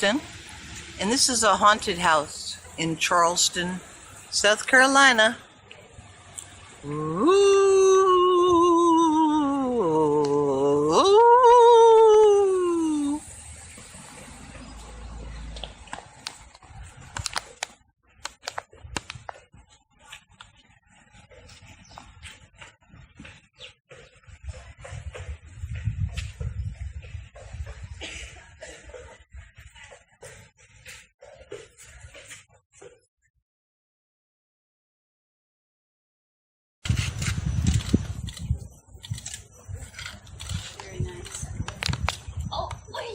And this is a haunted house in Charleston, South Carolina. Ooh.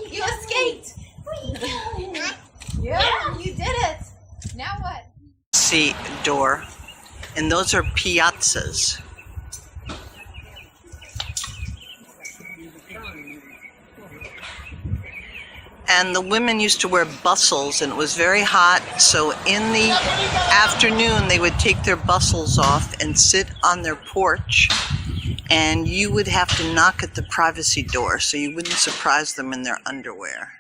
You escaped! Where are you going? Yeah, you did it! Now what? See, door, and those are piazzas. And the women used to wear bustles, and it was very hot, so in the afternoon they would take their bustles off and sit on their porch, and you would have to knock at the privacy door so you wouldn't surprise them in their underwear.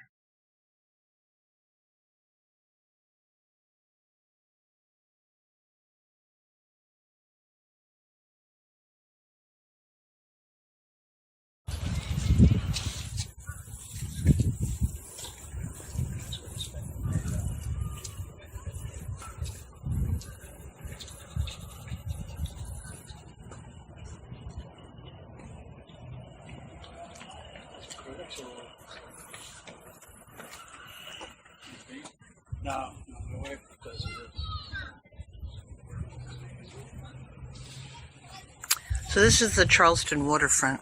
No, my wife does it. So this is the Charleston waterfront.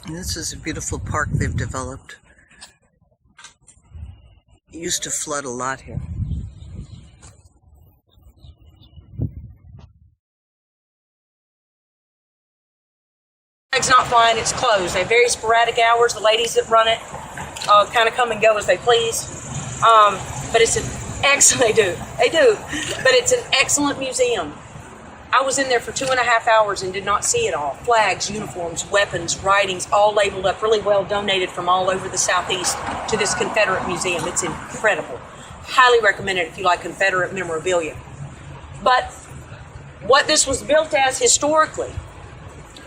And this is a beautiful park they've developed. It used to flood a lot here. Flag's not flying, it's closed. They have very sporadic hours. The ladies that run it kind of come and go as they please. But it's an excellent, they do. But it's an excellent museum. I was in there for 2.5 hours and did not see it all. Flags, uniforms, weapons, writings, all labeled up really well, donated from all over the Southeast to this Confederate museum. It's incredible. Highly recommend it if you like Confederate memorabilia. But what this was built as historically,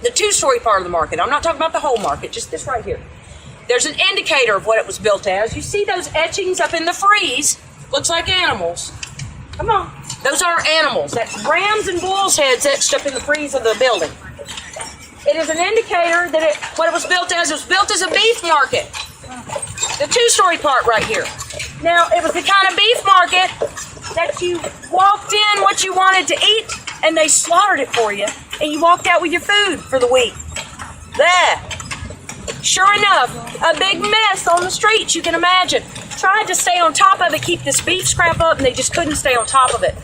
the two-story part of the market, I'm not talking about the whole market, just this right here. There's an indicator of what it was built as. You see those etchings up in the frieze? Looks like animals. Come on. Those are animals. That's rams and bulls' heads etched up in the frieze of the building. It is an indicator that what it was built as a beef market. The two-story part right here. Now, it was the kind of beef market that you walked in what you wanted to eat, and they slaughtered it for you, and you walked out with your food for the week. There. Sure enough, a big mess on the streets, you can imagine. Tried to stay on top of it, keep this beef scrap up, and they just couldn't stay on top of it.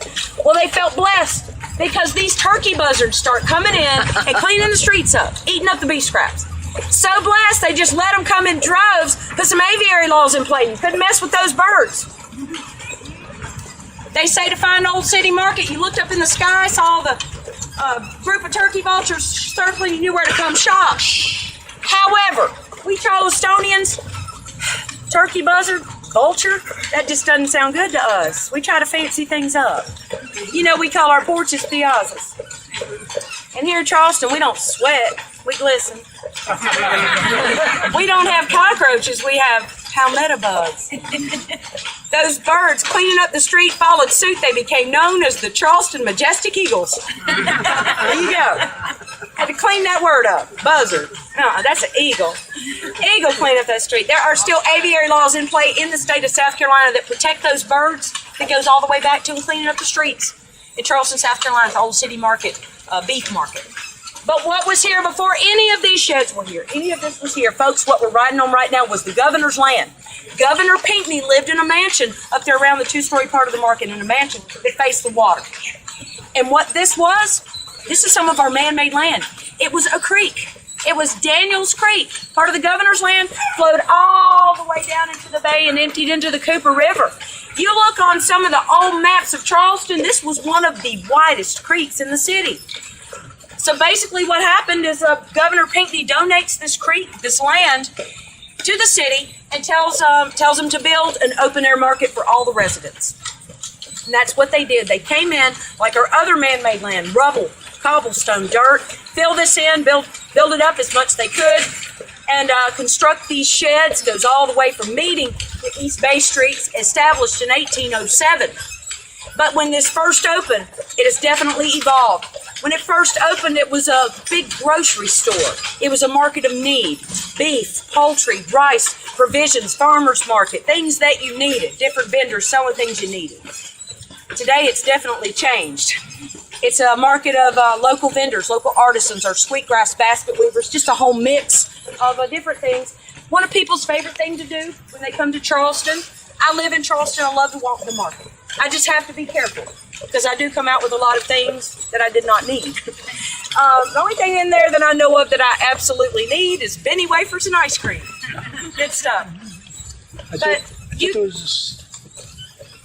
Well, they felt blessed because these turkey buzzards start coming in and cleaning the streets up, eating up the beef scraps. So blessed, they just let them come in droves, put some aviary laws in place. You couldn't mess with those birds. They say to find Old City Market, you looked up in the sky, saw the group of turkey vultures circling, you knew where to come shop. However, we Charlestonians, turkey buzzard, vulture, that just doesn't sound good to us. We try to fancy things up. You know, we call our porches piazzas. And here in Charleston, we don't sweat, we glisten. We don't have cockroaches, we have palmetto bugs. Those birds cleaning up the street followed suit. They became known as the Charleston Majestic Eagles. There you go. Had to clean that word up. Buzzard. No, that's an eagle. Eagle clean up that street. There are still aviary laws in play in the state of South Carolina that protect those birds. That goes all the way back to them cleaning up the streets. In Charleston, South Carolina, the Old City Market, beef market. But what was here before any of these sheds were here? Any of this was here. Folks, what we're riding on right now was the governor's land. Governor Pinckney lived in a mansion up there around the two-story part of the market, in a mansion that faced the water. And what this is some of our man-made land. It was a creek. It was Daniels Creek. Part of the governor's land flowed all the way down into the bay and emptied into the Cooper River. You look on some of the old maps of Charleston, this was one of the widest creeks in the city. So basically what happened is Governor Pinckney donates this land to the city and tells them to build an open-air market for all the residents. And that's what they did. They came in like our other man-made land, rubble, cobblestone, dirt, fill this in, build it up as much as they could, and construct these sheds. Goes all the way from Meeting to East Bay Streets, established in 1807. But when this first opened, it has definitely evolved. When it first opened, it was a big grocery store. It was a market of need. Beef, poultry, rice, provisions, farmers market, things that you needed. Different vendors selling things you needed. Today, it's definitely changed. It's a market of local vendors, local artisans, our sweetgrass basket weavers, just a whole mix of different things. One of people's favorite things to do when they come to Charleston, I live in Charleston, I love to walk the market. I just have to be careful because I do come out with a lot of things that I did not need. The only thing in there that I know of that I absolutely need is Benny wafers and ice cream. Good stuff. I thought there was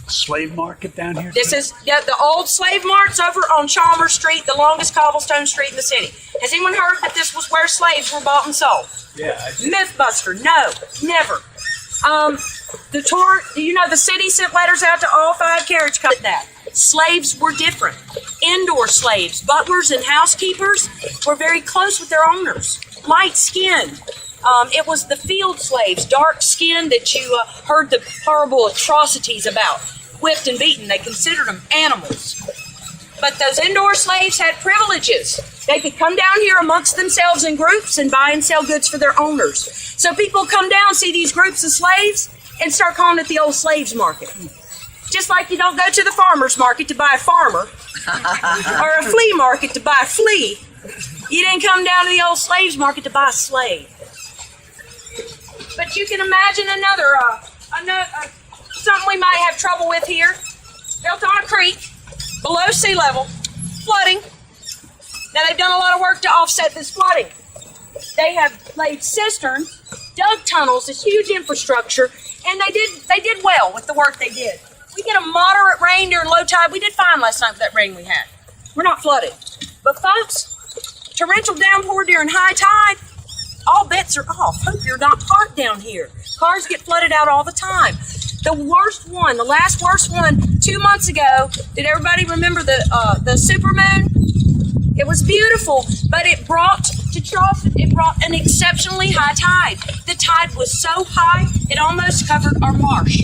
a slave market down here. This is the old slave mart's over on Chalmers Street, the longest cobblestone street in the city. Has anyone heard that this was where slaves were bought and sold? Yeah. Mythbuster, no, never. Do you know the city sent letters out to all 5 carriage companies that slaves were different. Indoor slaves, butlers and housekeepers were very close with their owners, light-skinned. It was the field slaves, dark-skinned, that you heard the horrible atrocities about. Whipped and beaten, they considered them animals. But those indoor slaves had privileges. They could come down here amongst themselves in groups and buy and sell goods for their owners. So people come down, see these groups of slaves, and start calling it the old slaves market. Just like you don't go to the farmer's market to buy a farmer, or a flea market to buy a flea. You didn't come down to the old slaves market to buy a slave. But you can imagine another something we might have trouble with here. Built on a creek, below sea level, flooding. Now they've done a lot of work to offset this flooding. They have laid cisterns, dug tunnels, this huge infrastructure, and they did well with the work they did. We get a moderate rain during low tide. We did fine last night with that rain we had. We're not flooded. But folks, torrential downpour during high tide, all bets are off. Hope you're not parked down here. Cars get flooded out all the time. The worst one, the last worst one, 2 months ago, did everybody remember the supermoon? It was beautiful, but it brought to Charleston, it brought an exceptionally high tide. The tide was so high, it almost covered our marsh.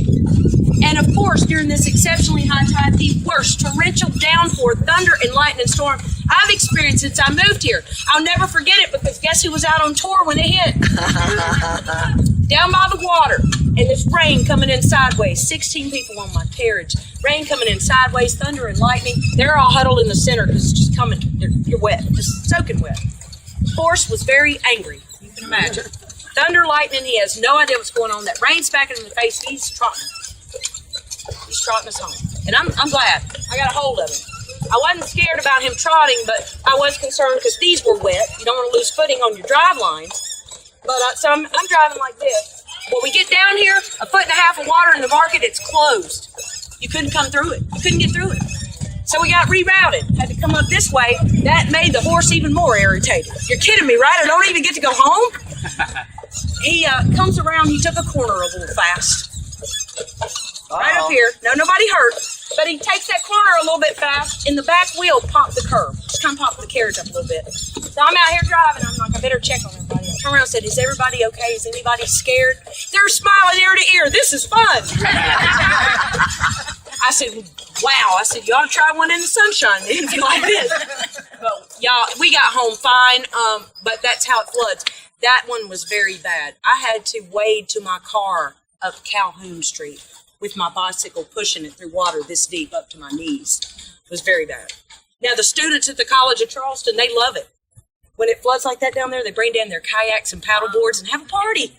And of course, during this exceptionally high tide, the worst torrential downpour, thunder, and lightning storm I've experienced since I moved here. I'll never forget it because guess who was out on tour when it hit? Down by the water, and this rain coming in sideways. 16 people on my carriage. Rain coming in sideways, thunder and lightning. They're all huddled in the center because it's just coming. You're wet, just soaking wet. Horse was very angry. You can imagine. Thunder, lightning. He has no idea what's going on. That rain's smacking him in the face. He's trotting. He's trotting us home, and I'm glad I got a hold of him. I wasn't scared about him trotting, but I was concerned because these were wet. You don't want to lose footing on your drive lines. But so I'm driving like this. When we get down here, 1.5 feet of water in the market, it's closed. You couldn't come through it. You couldn't get through it. So we got rerouted. Had to come up this way. That made the horse even more irritated. You're kidding me, right? I don't even get to go home? He comes around. He took a corner a little fast. Right up here. No, nobody hurt. But he takes that corner a little bit fast, and the back wheel popped the curb. Just kind of popped the carriage up a little bit. So I'm out here driving. I'm like, I better check on everybody. I turned around and said, is everybody okay? Is anybody scared? They're smiling ear to ear. This is fun. I said, wow. I said, you ought to try one in the sunshine then if you like this. But y'all, we got home fine, but that's how it floods. That one was very bad. I had to wade to my car up Calhoun Street with my bicycle pushing it through water this deep up to my knees. It was very bad. Now, the students at the College of Charleston, they love it. When it floods like that down there, they bring down their kayaks and paddle boards and have a party.